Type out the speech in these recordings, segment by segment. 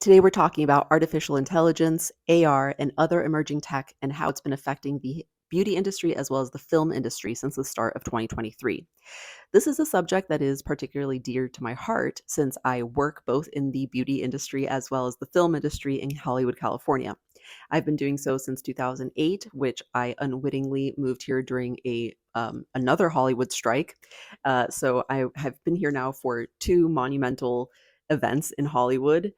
Today, we're talking about artificial intelligence, AR, and other emerging tech and how it's been affecting the beauty industry as well as the film industry since the start of 2023. This is a subject that is particularly dear to my heart since I work both in the beauty industry as well as the film industry in Hollywood, California. I've been doing so since 2008, which I unwittingly moved here during another Hollywood strike. So I have been here now for two monumental events in Hollywood,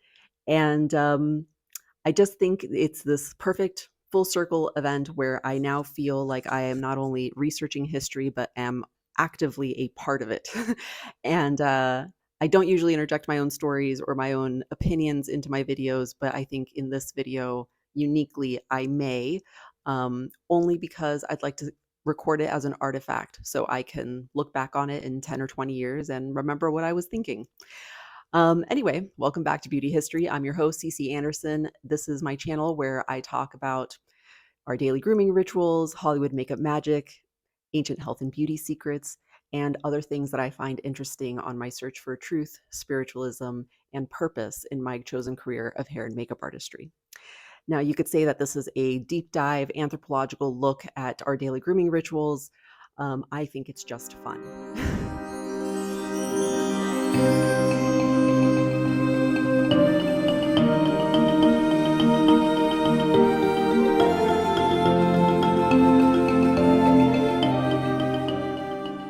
and I just think it's this perfect full circle event where I now feel like I am not only researching history, but am actively a part of it. and I don't usually interject my own stories or my own opinions into my videos, but I think in this video, uniquely, I may, only because I'd like to record it as an artifact so I can look back on it in 10 or 20 years and remember what I was thinking. Anyway, welcome back to Beauty History. I'm your host, Cici Andersen. This is my channel where I talk about our daily grooming rituals, Hollywood makeup magic, ancient health and beauty secrets, and other things that I find interesting on my search for truth, spiritualism, and purpose in my chosen career of hair and makeup artistry. Now, you could say that this is a deep dive anthropological look at our daily grooming rituals. I think it's just fun.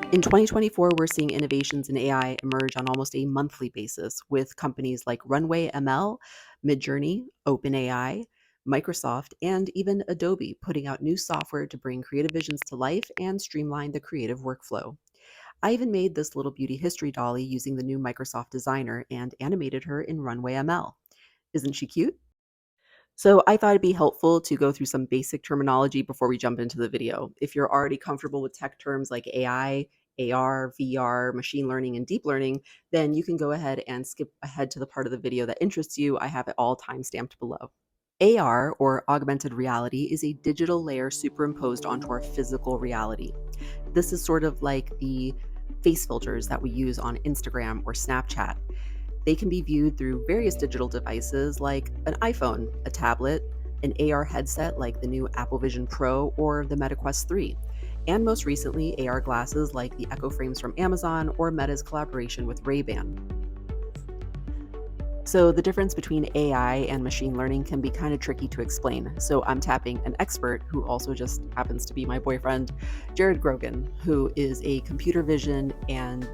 In 2024, we're seeing innovations in AI emerge on almost a monthly basis with companies like Runway ML, Midjourney, OpenAI, Microsoft, and even Adobe putting out new software to bring creative visions to life and streamline the creative workflow. I even made this little beauty history dolly using the new Microsoft Designer and animated her in Runway ML. Isn't she cute? So I thought it'd be helpful to go through some basic terminology before we jump into the video. If you're already comfortable with tech terms like AI, AR, VR, machine learning, and deep learning, then you can go ahead and skip ahead to the part of the video that interests you. I have it all timestamped below. AR, or augmented reality, is a digital layer superimposed onto our physical reality. This is sort of like the face filters that we use on Instagram or Snapchat. They can be viewed through various digital devices like an iPhone, a tablet, an AR headset like the new Apple Vision Pro or the Meta Quest 3, and most recently, AR glasses like the Echo Frames from Amazon or Meta's collaboration with Ray-Ban. So the difference between AI and machine learning can be kind of tricky to explain. So I'm tapping an expert who also just happens to be my boyfriend, Jared Grogan, who is a computer vision and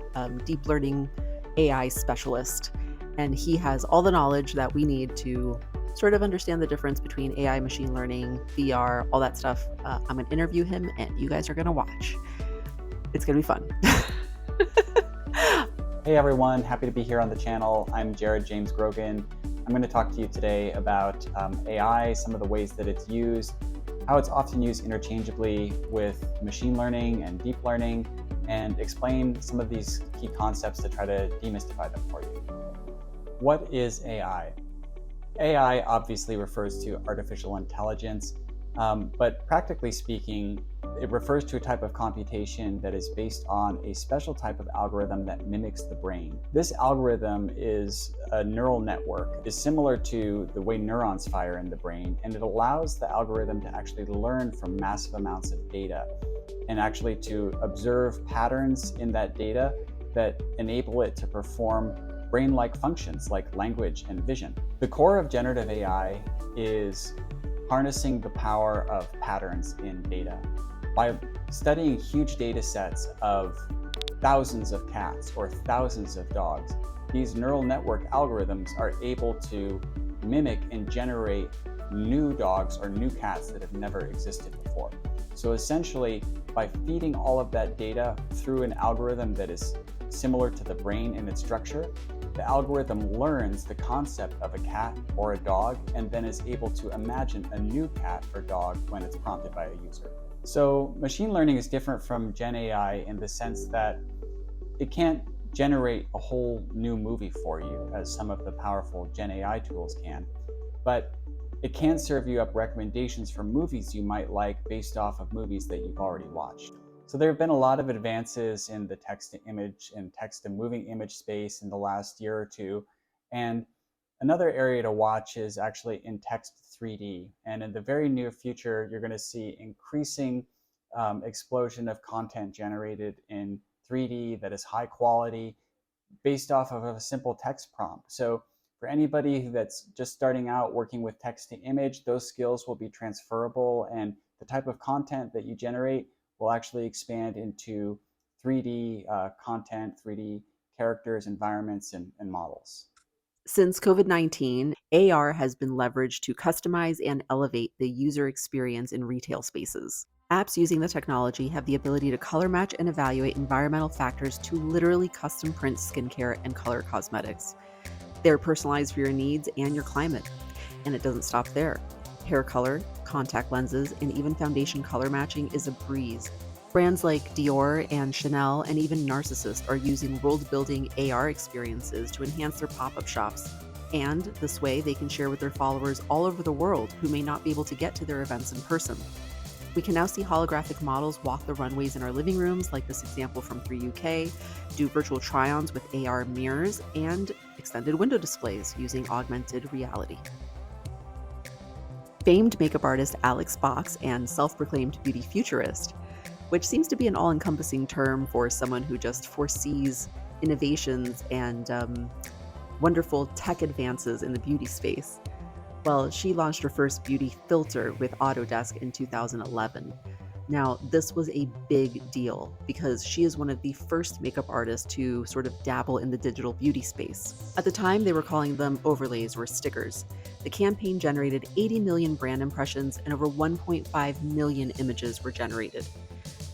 deep learning AI specialist. And he has all the knowledge that we need to sort of understand the difference between AI, machine learning, VR, all that stuff. I'm going to interview him and you guys are going to watch. It's going to be fun. Hey everyone, happy to be here on the channel. I'm Jared James Grogan. I'm going to talk to you today about AI, some of the ways that it's used, how it's often used interchangeably with machine learning and deep learning, and explain some of these key concepts to try to demystify them for you. What is AI? AI obviously refers to artificial intelligence, but practically speaking, it refers to a type of computation that is based on a special type of algorithm that mimics the brain. This algorithm is a neural network. It's similar to the way neurons fire in the brain, and it allows the algorithm to actually learn from massive amounts of data and actually to observe patterns in that data that enable it to perform brain-like functions like language and vision. The core of generative AI is harnessing the power of patterns in data. By studying huge data sets of thousands of cats or thousands of dogs, these neural network algorithms are able to mimic and generate new dogs or new cats that have never existed before. So essentially, by feeding all of that data through an algorithm that is similar to the brain in its structure, the algorithm learns the concept of a cat or a dog and then is able to imagine a new cat or dog when it's prompted by a user. So machine learning is different from Gen AI in the sense that it can't generate a whole new movie for you as some of the powerful Gen AI tools can, but it can serve you up recommendations for movies you might like based off of movies that you've already watched. So there have been a lot of advances in the text-to-image and text-to-moving image space in the last year or two, and Another area to watch is actually in text 3D. And in the very near future, you're going to see increasing explosion of content generated in 3D that is high quality based off of a simple text prompt. So for anybody that's just starting out working with text to image, those skills will be transferable, and the type of content that you generate will actually expand into 3D content, 3D characters, environments, and models. Since COVID-19, AR has been leveraged to customize and elevate the user experience in retail spaces. Apps using the technology have the ability to color match and evaluate environmental factors to literally custom print skincare and color cosmetics. They're personalized for your needs and your climate. And it doesn't stop there. Hair color, contact lenses, and even foundation color matching is a breeze. Brands like Dior and Chanel and even Narcissist are using world-building AR experiences to enhance their pop-up shops. And this way, they can share with their followers all over the world who may not be able to get to their events in person. We can now see holographic models walk the runways in our living rooms, like this example from 3UK, do virtual try-ons with AR mirrors, and extended window displays using augmented reality. Famed makeup artist Alex Box and self-proclaimed beauty futurist, which seems to be an all-encompassing term for someone who just foresees innovations and wonderful tech advances in the beauty space. Well, she launched her first beauty filter with Autodesk in 2011. Now, this was a big deal because she is one of the first makeup artists to sort of dabble in the digital beauty space. At the time, they were calling them overlays or stickers. The campaign generated 80 million brand impressions and over 1.5 million images were generated.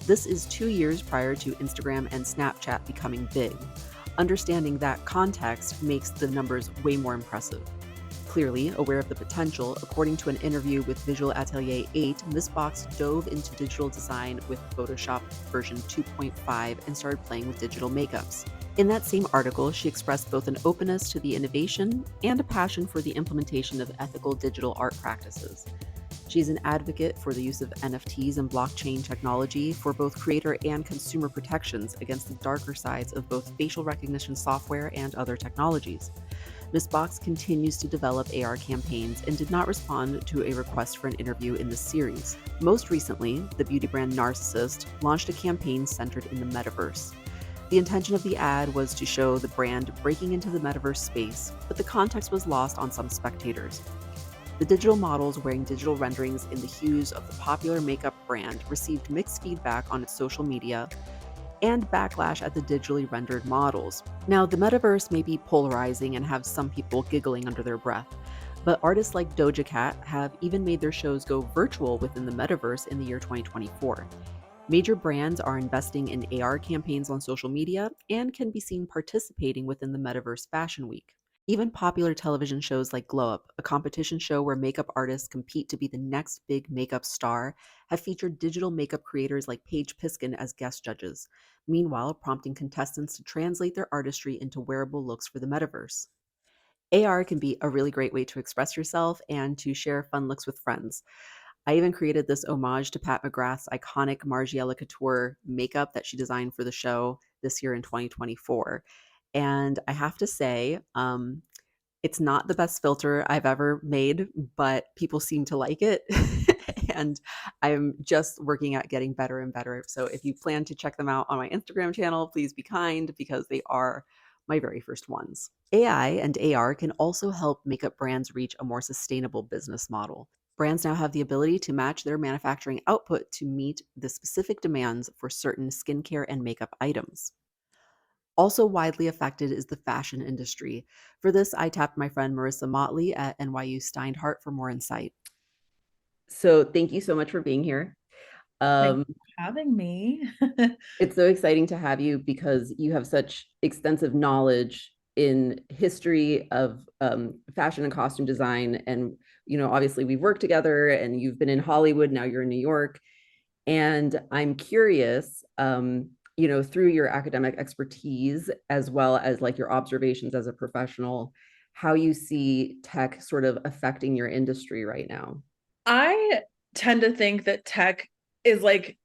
This is 2 years prior to Instagram and Snapchat becoming big. Understanding that context makes the numbers way more impressive. Clearly aware of the potential, according to an interview with Visual Atelier 8, Miss Box dove into digital design with Photoshop version 2.5 and started playing with digital makeups. In that same article, she expressed both an openness to the innovation and a passion for the implementation of ethical digital art practices. She's an advocate for the use of NFTs and blockchain technology for both creator and consumer protections against the darker sides of both facial recognition software and other technologies. Miss Box continues to develop AR campaigns and did not respond to a request for an interview in this series. Most recently, the beauty brand Narcissist launched a campaign centered in the metaverse. The intention of the ad was to show the brand breaking into the metaverse space, but the context was lost on some spectators. The digital models wearing digital renderings in the hues of the popular makeup brand received mixed feedback on its social media and backlash at the digitally rendered models. Now, the metaverse may be polarizing and have some people giggling under their breath, but artists like Doja Cat have even made their shows go virtual within the metaverse in the year 2024. Major brands are investing in AR campaigns on social media and can be seen participating within the MetaVerse Fashion Week. Even popular television shows like Glow Up, a competition show where makeup artists compete to be the next big makeup star, have featured digital makeup creators like Paige Piskin as guest judges, meanwhile prompting contestants to translate their artistry into wearable looks for the metaverse. AR can be a really great way to express yourself and to share fun looks with friends. I even created this homage to Pat McGrath's iconic Margiela Couture makeup that she designed for the show this year in 2024. And I have to say, it's not the best filter I've ever made, but people seem to like it. And I'm just working at getting better and better. So if you plan to check them out on my Instagram channel, please be kind because they are my very first ones. AI and AR can also help makeup brands reach a more sustainable business model. Brands now have the ability to match their manufacturing output to meet the specific demands for certain skincare and makeup items. Also widely affected is the fashion industry. For this, I tapped my friend Marissa Motley at NYU Steinhardt for more insight. So thank you so much for being here. Thanks for having me. It's so exciting to have you because you have such extensive knowledge in history of fashion and costume design. And, obviously we've worked together and you've been in Hollywood, now you're in New York. And I'm curious, through your academic expertise, as well as like your observations as a professional, how you see tech sort of affecting your industry right now. I tend to think that tech is like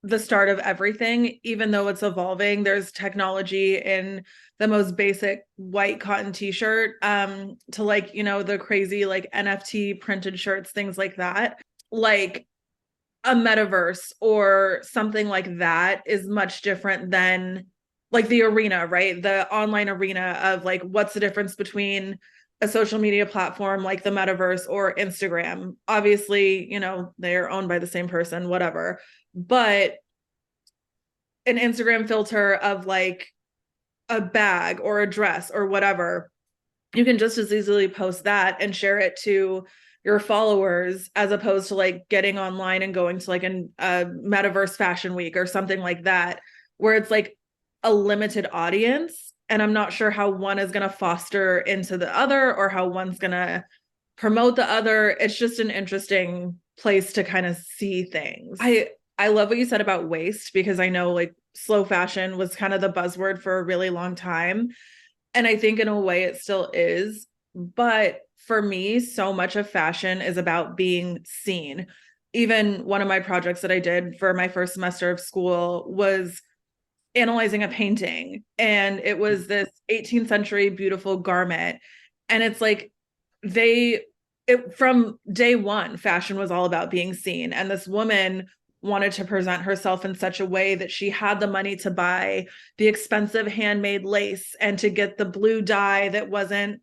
the start of everything, even though it's evolving. There's technology in the most basic white cotton t-shirt to like, the crazy like NFT printed shirts, things like that. Like a metaverse or something like that is much different than like the arena, right? The online arena of like what's the difference between a social media platform like the metaverse or Instagram. Obviously, they're owned by the same person, whatever. But an Instagram filter of like a bag or a dress or whatever, you can just as easily post that and share it to your followers as opposed to like getting online and going to like a MetaVerse Fashion Week or something like that, where it's like a limited audience. And I'm not sure how one is going to foster into the other or how one's going to promote the other. It's just an interesting place to kind of see things. I love what you said about waste, because I know like slow fashion was kind of the buzzword for a really long time. And I think in a way it still is. But for me, so much of fashion is about being seen. Even one of my projects that I did for my first semester of school was analyzing a painting. And it was this 18th century beautiful garment. And it's like from day one, fashion was all about being seen. And this woman wanted to present herself in such a way that she had the money to buy the expensive handmade lace and to get the blue dye that wasn't,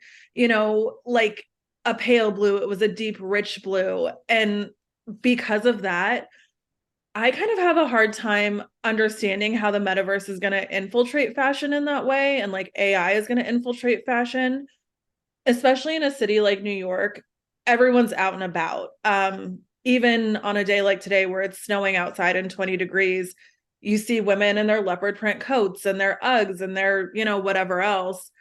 like a pale blue. It was a deep, rich blue. And because of that, I kind of have a hard time understanding how the metaverse is going to infiltrate fashion in that way. And like AI is going to infiltrate fashion, especially in a city like New York. Everyone's out and about. Even on a day like today where it's snowing outside and 20 degrees, you see women in their leopard print coats and their Uggs and their, whatever else.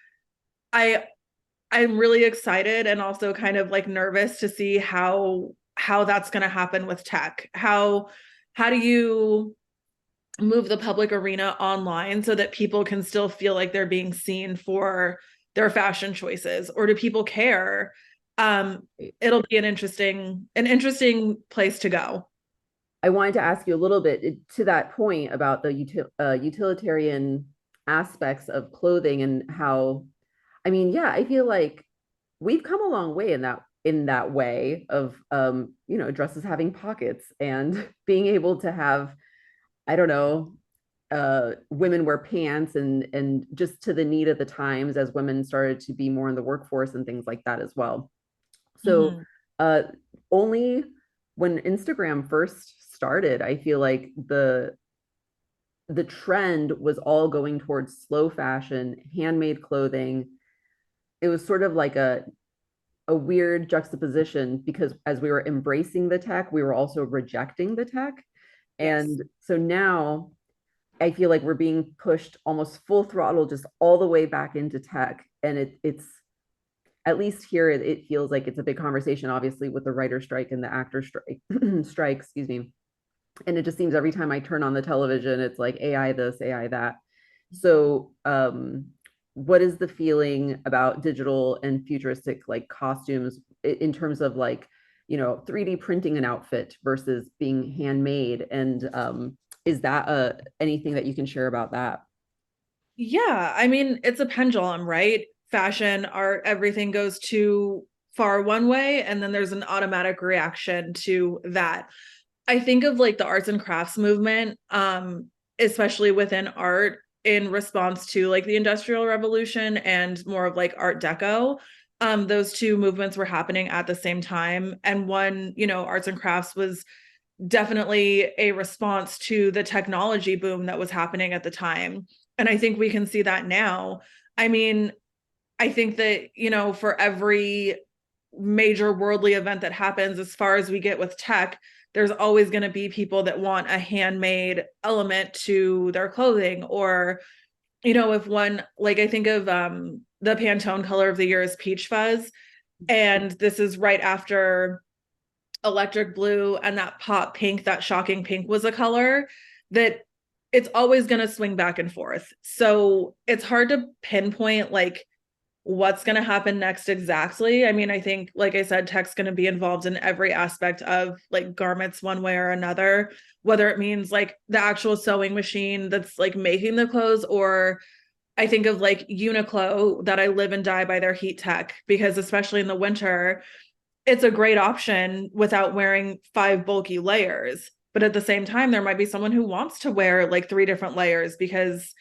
I'm really excited and also kind of like nervous to see how that's going to happen with tech. How do you move the public arena online so that people can still feel like they're being seen for their fashion choices, or do people care? It'll be an interesting place to go. I wanted to ask you a little bit to that point about the utilitarian aspects of clothing and how, I mean, yeah, I feel like we've come a long way in that way of dresses having pockets and being able to have, I don't know, women wear pants and just to the need of the times as women started to be more in the workforce and things like that as well. So only when Instagram first started, I feel like the trend was all going towards slow fashion, handmade clothing. It was sort of like a weird juxtaposition, because as we were embracing the tech, we were also rejecting the tech. Yes. And so now I feel like we're being pushed almost full throttle, just all the way back into tech. And it's, at least here, it feels like it's a big conversation, obviously, with the writer strike and the actor strike, excuse me. And it just seems every time I turn on the television, it's like AI this, AI that. So what is the feeling about digital and futuristic like costumes in terms of like, 3D printing an outfit versus being handmade? And is that anything that you can share about that? Yeah, I mean, it's a pendulum, right? Fashion, art, everything goes too far one way, and then there's an automatic reaction to that. I think of like the arts and crafts movement, especially within art, in response to like the Industrial Revolution and more of like Art Deco. Those two movements were happening at the same time. And one, arts and crafts was definitely a response to the technology boom that was happening at the time. And I think we can see that now. I mean, I think that, for every major worldly event that happens, as far as we get with tech, there's always going to be people that want a handmade element to their clothing. Or, if one, like I think of the Pantone color of the year is peach fuzz. And this is right after electric blue and that pop pink, that shocking pink was a color that it's always going to swing back and forth. So it's hard to pinpoint like what's going to happen next exactly. I mean, I think, like I said, tech's going to be involved in every aspect of like garments one way or another, whether it means like the actual sewing machine that's like making the clothes, or I think of like Uniqlo that I live and die by their heat tech, because especially in the winter, it's a great option without wearing 5 bulky layers. But at the same time, there might be someone who wants to wear like 3 different layers because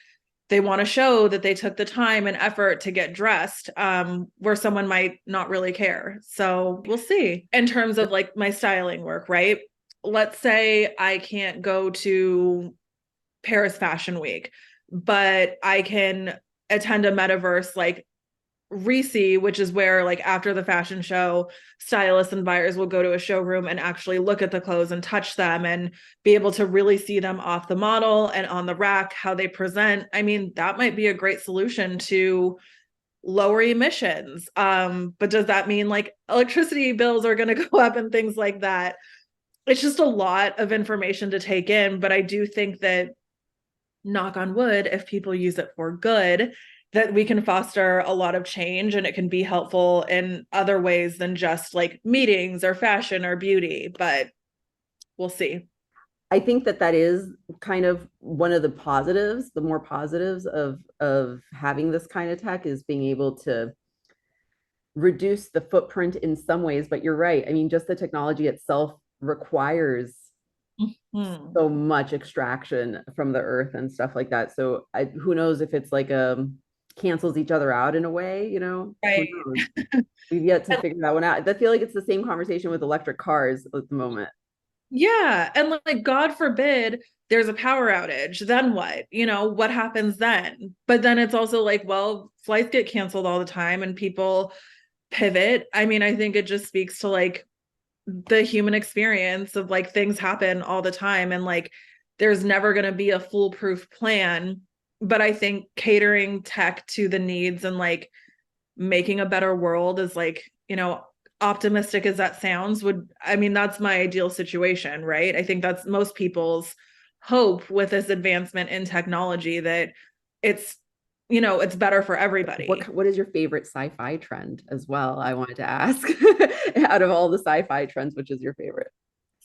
they want to show that they took the time and effort to get dressed, where someone might not really care. So we'll see. In terms of like my styling work, right? Let's say I can't go to Paris Fashion Week, but I can attend a metaverse like Cici, which is where like after the fashion show, stylists and buyers will go to a showroom and actually look at the clothes and touch them and be able to really see them off the model and on the rack, how they present. I mean, that might be a great solution to lower emissions. But does that mean like electricity bills are going to go up and things like that? It's just a lot of information to take in, but I do think that, knock on wood, if people use it for good, that we can foster a lot of change and it can be helpful in other ways than just like meetings or fashion or beauty, but we'll see. I think that that is kind of one of the positives, the more positives of having this kind of tech is being able to reduce the footprint in some ways. But you're right. I mean, just the technology itself requires Hmm. so much extraction from the earth and stuff like that. So who knows if it's like cancels each other out in a way, you know? Who Right. knows? We've yet to figure that one out. I feel like it's the same conversation with electric cars at the moment. Yeah. And like, God forbid there's a power outage. Then what? You know, what happens then? But then it's also like, well, flights get canceled all the time and people pivot. I mean, I think it just speaks to like the human experience of like things happen all the time and like there's never going to be a foolproof plan. But I think catering tech to the needs and like making a better world is like, you know, optimistic as that sounds, would, I mean, that's my ideal situation, right? I think that's most people's hope with this advancement in technology, that it's, you know, it's better for everybody. What is your favorite sci-fi trend as well? I wanted to ask out of all the sci-fi trends, which is your favorite?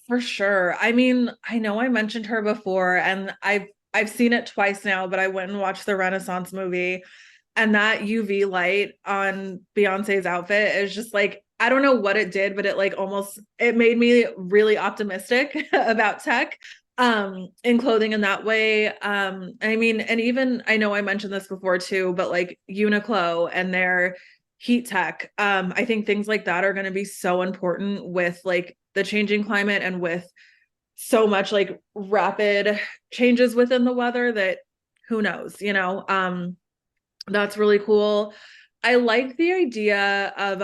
For sure. I mean, I know I mentioned her before and I've seen it twice now, but I went and watched the Renaissance movie, and that UV light on Beyonce's outfit is just like, I don't know what it did, but it like almost, it made me really optimistic about tech in clothing in that way. I mean, and even I know I mentioned this before too, but like Uniqlo and their heat tech, I think things like that are going to be so important with like the changing climate and with so much like rapid changes within the weather, that who knows, you know. That's really cool. I like the idea of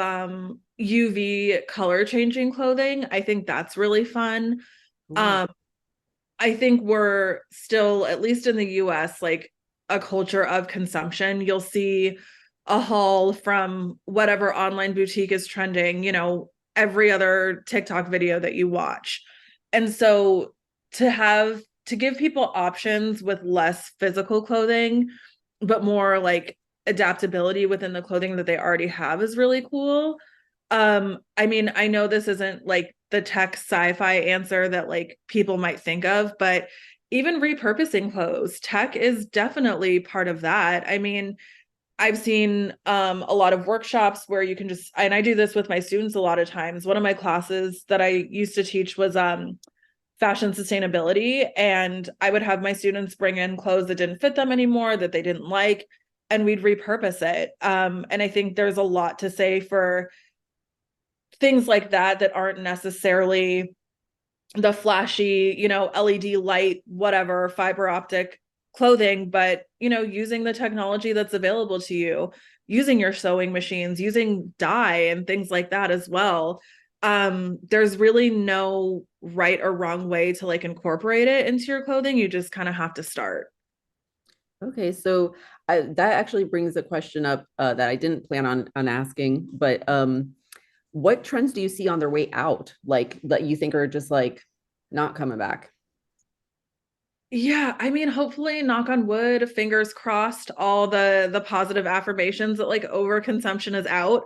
UV color changing clothing. I think that's really fun. Ooh. Um, I think we're still, at least in the US, like a culture of consumption. You'll see a haul from whatever online boutique is trending, you know, every other TikTok video that you watch. And so to give people options with less physical clothing, but more like adaptability within the clothing that they already have is really cool. I mean, I know this isn't like the tech sci-fi answer that like people might think of, but even repurposing clothes, tech is definitely part of that. I mean, I've seen a lot of workshops where you can just, and I do this with my students a lot of times. One of my classes that I used to teach was fashion sustainability, and I would have my students bring in clothes that didn't fit them anymore, that they didn't like, and we'd repurpose it. And I think there's a lot to say for things like that aren't necessarily the flashy, you know, LED light, whatever, fiber optic clothing, but, you know, using the technology that's available to you, using your sewing machines, using dye and things like that as well. There's really no right or wrong way to like incorporate it into your clothing. You just kind of have to start. Okay, so that actually brings a question up that I didn't plan on asking, but what trends do you see on their way out, like that you think are just like not coming back? Yeah, I mean, hopefully, knock on wood, fingers crossed, all the positive affirmations that like overconsumption is out.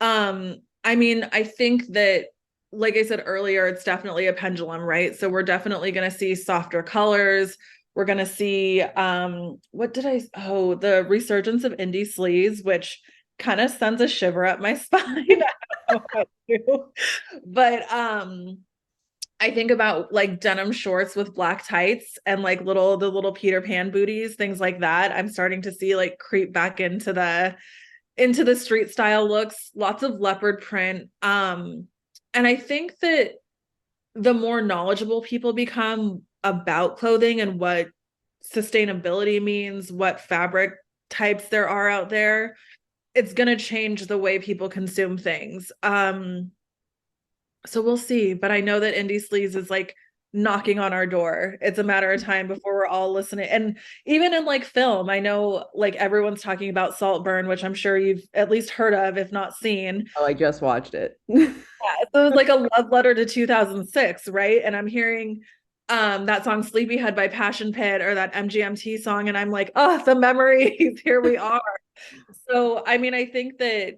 I mean, I think that, like I said earlier, it's definitely a pendulum, right? So we're definitely going to see softer colors. We're going to see what did I oh, the resurgence of indie sleaze, which kind of sends a shiver up my spine. I don't know what to do. But I think about like denim shorts with black tights and like the little Peter Pan booties, things like that. I'm starting to see like creep back into the street style looks, lots of leopard print. And I think that the more knowledgeable people become about clothing and what sustainability means, what fabric types there are out there, it's going to change the way people consume things. So we'll see. But I know that Indie Sleaze is like knocking on our door. It's a matter of time before we're all listening. And even in like film, I know like everyone's talking about Saltburn, which I'm sure you've at least heard of, if not seen. Oh, I just watched it. Yeah, so it was like a love letter to 2006, right? And I'm hearing that song Sleepyhead by Passion Pit or that MGMT song, and I'm like, oh, the memories, here we are. So I mean, I think that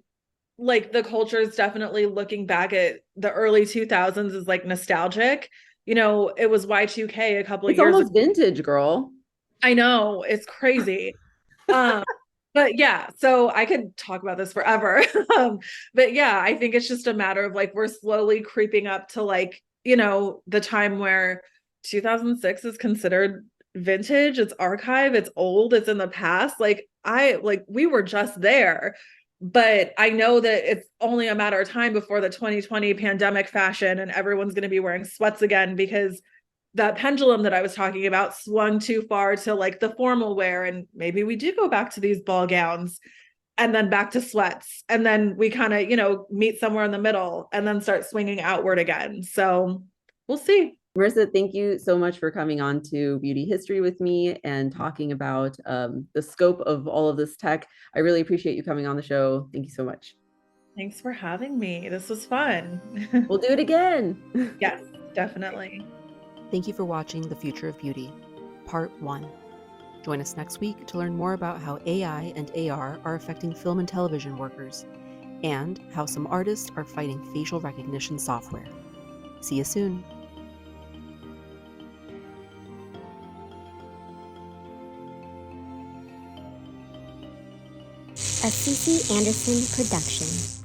like the culture is definitely looking back at the early 2000s is like nostalgic. You know, it was Y2K a couple of It's years ago. almost vintage, girl. I know, it's crazy. Um, but yeah, so I could talk about this forever. But yeah, I think it's just a matter of like we're slowly creeping up to like, you know, the time where 2006 is considered vintage, it's archive, it's old, it's in the past. Like we were just there. But I know that it's only a matter of time before the 2020 pandemic fashion and everyone's going to be wearing sweats again because that pendulum that I was talking about swung too far to like the formal wear. And maybe we do go back to these ball gowns and then back to sweats. And then we kind of, you know, meet somewhere in the middle and then start swinging outward again. So we'll see. Marissa, thank you so much for coming on to Beauty History with me and talking about the scope of all of this tech. I really appreciate you coming on the show. Thank you so much. Thanks for having me. This was fun. We'll do it again. Yes, definitely. Thank you for watching The Future of Beauty, Part 1. Join us next week to learn more about how AI and AR are affecting film and television workers, and how some artists are fighting facial recognition software. See you soon. A Cici Andersen production.